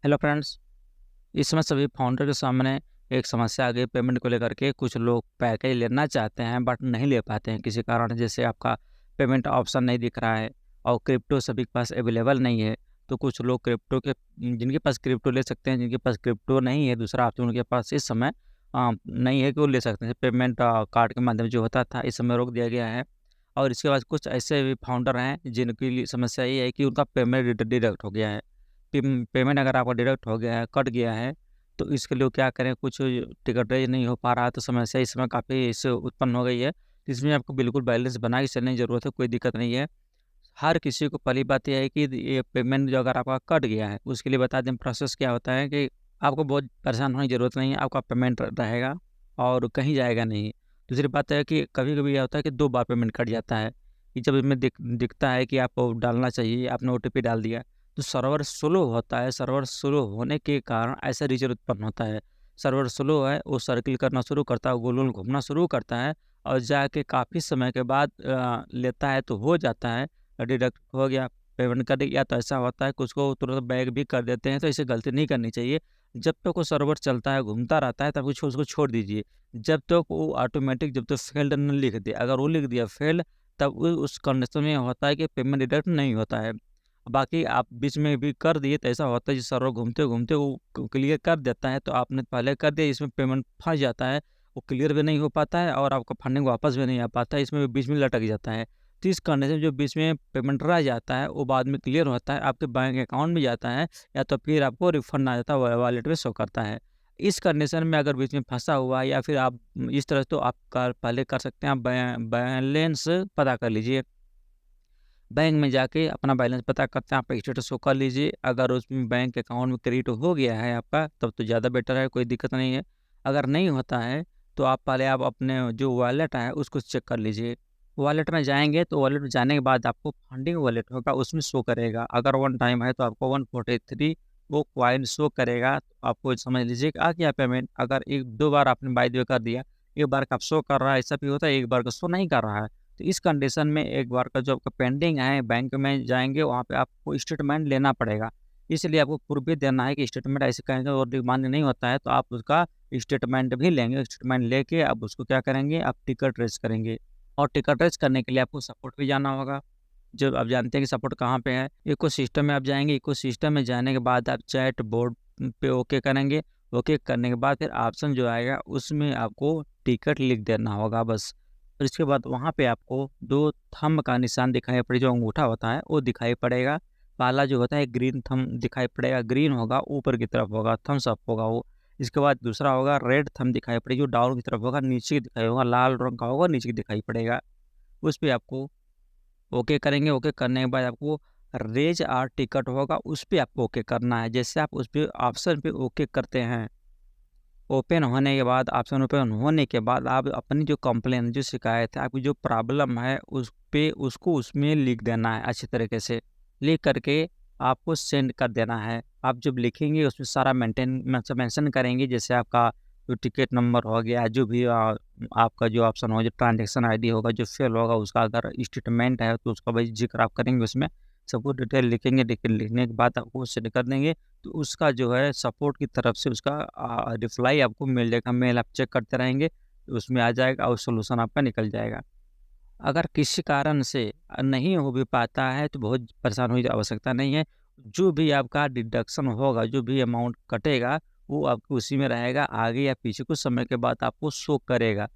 Hello friends. इस समय सभी फाउंडर के सामने एक समस्या आ गई पेमेंट को लेकर के। कुछ लोग पैकेज लेना चाहते हैं बट नहीं ले पाते हैं किसी कारण, जैसे आपका पेमेंट ऑप्शन नहीं दिख रहा है और क्रिप्टो सभी के पास अवेलेबल नहीं है। तो कुछ लोग क्रिप्टो के जिनके पास क्रिप्टो ले सकते हैं, जिनके पास क्रिप्टो नहीं है दूसरा ऑप्शन उनके पास इस समय नहीं है कि वो ले सकते हैं। पेमेंट कार्ड के माध्यम जो होता था इस समय रोक दिया गया है। और इसके बाद कुछ ऐसे भी फाउंडर हैं जिनकी समस्या ये है कि उनका पेमेंट डिडक्ट हो गया है। पेमेंट अगर आपका डिडक्ट हो गया है, कट गया है, तो इसके लिए क्या करें? कुछ टिकट रेज़ नहीं हो पा रहा है, तो समस्या इस समय काफ़ी इससे उत्पन्न हो गई है। इसमें आपको बिल्कुल बैलेंस बना के चलने की ज़रूरत है, कोई दिक्कत नहीं है। हर किसी को पहली बात ये है कि ये पेमेंट जो अगर आपका कट गया है, उसके लिए बता दें प्रोसेस क्या होता है कि आपको बहुत परेशान होने की ज़रूरत नहीं है, आपका पेमेंट रहेगा और कहीं जाएगा नहीं। दूसरी बात है कि कभी-कभी क्या होता है कि 2 बार पेमेंट कट जाता है, कि जब इसमें दिखता है कि आपको डालना चाहिए, आपने ओटीपी डाल दिया, तो सर्वर स्लो होता है। सर्वर स्लो होने के कारण ऐसा रीज़न उत्पन्न होता है। सर्वर स्लो है, वो सर्किल करना शुरू करता है, गोल-गोल घूमना शुरू करता है और जाके काफ़ी समय के बाद लेता है तो हो जाता है। डिडक्ट हो गया, पेमेंट कर दिया, तो ऐसा होता है कि उसको तुरंत बैक भी कर देते हैं, तो ऐसी गलती नहीं करनी चाहिए। जब तक वो सर्वर चलता है, घूमता रहता है, तब कुछ उसको छोड़ दीजिए। जब तक वो ऑटोमेटिक जब तक फेल्ड ना लिख दे, अगर वो लिख दिया फेल्ड, तब उस कंडीशन में होता है कि पेमेंट डिडक्ट नहीं होता है। बाकी आप बीच में भी कर दिए तो ऐसा होता है कि सर्वर घूमते-घूमते वो क्लियर कर देता है, तो आपने पहले कर दिया, इसमें पेमेंट फँस जाता है, वो क्लियर भी नहीं हो पाता है और आपका फंडिंग वापस भी नहीं आ पाता है, इसमें भी बीच में लटक जाता है। तो इस कंडीशन जो बीच में पेमेंट रह जाता है, वो बाद में क्लियर होता है, आपके बैंक अकाउंट में जाता है या तो फिर आपको रिफंड आ जाता है, वॉलेट में शो करता है। इस कंडीशन में अगर बीच में फँसा हुआ है या फिर आप इस तरह तो आप कर पहले कर सकते हैं, आप बैलेंस पता कर लीजिए। बैंक में जाके अपना बैलेंस पता करते हैं, आप स्टेटस शो कर लीजिए। अगर उसमें बैंक अकाउंट में क्रेडिट हो गया है आपका, तब तो ज़्यादा बेटर है, कोई दिक्कत नहीं है। अगर नहीं होता है, तो आप पहले आप अपने जो वॉलेट है, उसको चेक कर लीजिए। वॉलेट में जाएँगे, तो वॉलेट में जाने के बाद आपको फंडिंग वॉलेट होगा, उसमें शो करेगा। अगर वन टाइम है, तो आपको 143 वो कॉइन शो करेगा। तो आपको समझ लीजिए कि आ गया पेमेंट। अगर 1-2 बार आपने बाय द वे कर दिया, एक बार का शो कर रहा है, ऐसा भी होता है, एक बार का शो नहीं कर रहा है। तो इस कंडीशन में एक बार का जो आपका पेंडिंग है, बैंक में जाएँगे, वहाँ पे आपको स्टेटमेंट लेना पड़ेगा। इसलिए आपको प्रूफ़ भी देना है कि स्टेटमेंट ऐसे कहेंगे और डिमांड नहीं होता है, तो आप उसका स्टेटमेंट भी लेंगे। स्टेटमेंट लेके आप उसको क्या करेंगे, आप टिकट रेज़ करेंगे और टिकट रेज़ करने के लिए आपको सपोर्ट भी जाना होगा। जब आप जानते हैं कि सपोर्ट कहाँ पे है, इकोसिस्टम में आप जाएँगे, इकोसिस्टम में जाने के बाद आप चैट बोर्ड पे ओके करेंगे। ओके करने के बाद फिर ऑप्शन जो आएगा, उसमें आपको टिकट लिख देना होगा बस। और इसके बाद वहाँ पे आपको 2 थंब का निशान दिखाई पड़े, जो अंगूठा होता है वो दिखाई पड़ेगा। पहला जो होता है ग्रीन थंब दिखाई पड़ेगा, ग्रीन होगा ऊपर की तरफ होगा, थम्स अप होगा वो। इसके बाद दूसरा होगा रेड थंब दिखाई पड़ेगी, जो डाउन की तरफ होगा, नीचे की दिखाई होगा, लाल रंग का होगा, नीचे की दिखाई पड़ेगा। उस पे आपको ओके करेंगे, ओके करने के बाद आपको रेज़ आर टिकट होगा, उस पे आपको ओके करना है। जैसे आप उस पे ऑप्शन पे ओके करते हैं, ओपन होने के बाद ऑप्शन ओपन होने के बाद आप अपनी जो कंप्लेन, जो शिकायत है, आपकी जो प्रॉब्लम है, उस पे उसको उसमें लिख देना है अच्छी तरीके से। लिख करके आपको सेंड कर देना है। आप जब लिखेंगे उसमें सारा मेंशन करेंगे, जैसे आपका जो टिकट नंबर हो गया, जो भी आपका जो ऑप्शन हो, जो ट्रांज़ैक्शन आईडी होगा, जो फ़ेल होगा, उसका अगर स्टेटमेंट है तो उसका भाई ज़िक्र आप करेंगे उसमें। सब कुछ डिटेल लिखेंगे, डिटेल लिखने के बाद आपको सेंड कर देंगे। तो उसका जो है सपोर्ट की तरफ से उसका रिप्लाई आपको मिल जाएगा, मेल आप चेक करते रहेंगे, तो उसमें आ जाएगा और सॉल्यूशन आपका निकल जाएगा। अगर किसी कारण से नहीं हो भी पाता है, तो बहुत परेशान होने की आवश्यकता नहीं है। जो भी आपका डिडक्शन होगा, जो भी अमाउंट कटेगा, वो आपको उसी में रहेगा। आगे या पीछे कुछ समय के बाद आपको शो करेगा।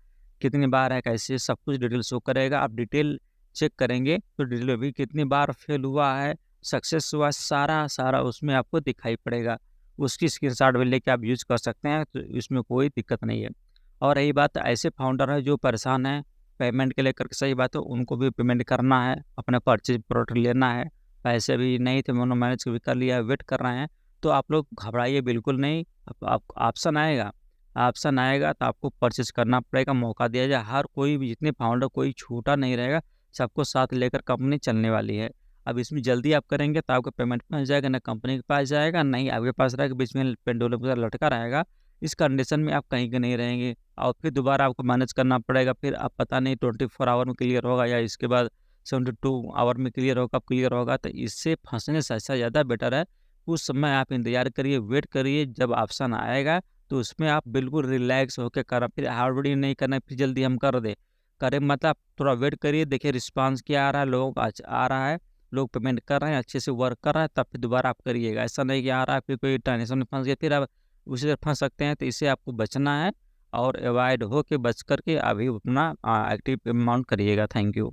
कितनी बार है, कैसे, सब कुछ डिटेल शो करेगा। आप डिटेल चेक करेंगे, तो डिटेल में भी कितनी बार फेल हुआ है, सक्सेस हुआ, सारा उसमें आपको दिखाई पड़ेगा। उसकी स्क्रीनशॉट भी लेके आप यूज़ कर सकते हैं, तो इसमें कोई दिक्कत नहीं है। और रही बात ऐसे फाउंडर हैं जो परेशान हैं पेमेंट के लेकर के, सही बात है, उनको भी पेमेंट करना है, अपना परचेज़ प्रोडक्ट लेना है, पैसे भी नहीं थे, उन्होंने मैनेज भी कर लिया है, वेट कर रहे हैं, तो आप लोग घबराइए बिल्कुल नहीं। आप ऑप्शन आएगा तो आपको परचेज़ करना पड़ेगा, मौका दिया जाए। हर कोई भी, जितने फाउंडर, कोई छूटा नहीं रहेगा, सबको साथ लेकर कंपनी चलने वाली है। अब इसमें जल्दी आप करेंगे तो आपका पेमेंट फँस जाएगा, ना कंपनी के पास जाएगा, ना ही आपके पास रहेगा, बीच में पेंडुलम की तरह लटका रहेगा। इस कंडीशन में आप कहीं के नहीं रहेंगे और फिर दोबारा आपको मैनेज करना पड़ेगा। फिर आप पता नहीं 24 आवर में क्लियर होगा या इसके बाद 72 आवर में क्लियर होगा, कब क्लियर होगा। तो इससे फँसने से अच्छा ज़्यादा बेटर है उस समय आप इंतज़ार करिए, वेट करिए, जब ऑप्शन आएगा तो उसमें आप बिल्कुल रिलैक्स होके करें, फिर हड़बड़ी नहीं करना है, फिर जल्दी हम कर दें। करें मतलब थोड़ा वेट करिए, देखिए रिस्पॉन्स क्या आ रहा है, लोगों का आ रहा है, लोग पेमेंट कर रहे हैं, अच्छे से वर्क कर रहा है, तब फिर दोबारा आप करिएगा। ऐसा नहीं कि आ रहा है, फिर कोई ट्रांज़ैक्शन में फँस गया, फिर आप उसी से फँस सकते हैं, तो इससे आपको बचना है और अवॉइड हो के बच कर के अभी अपना एक्टिव अमाउंट करिएगा। Thank you.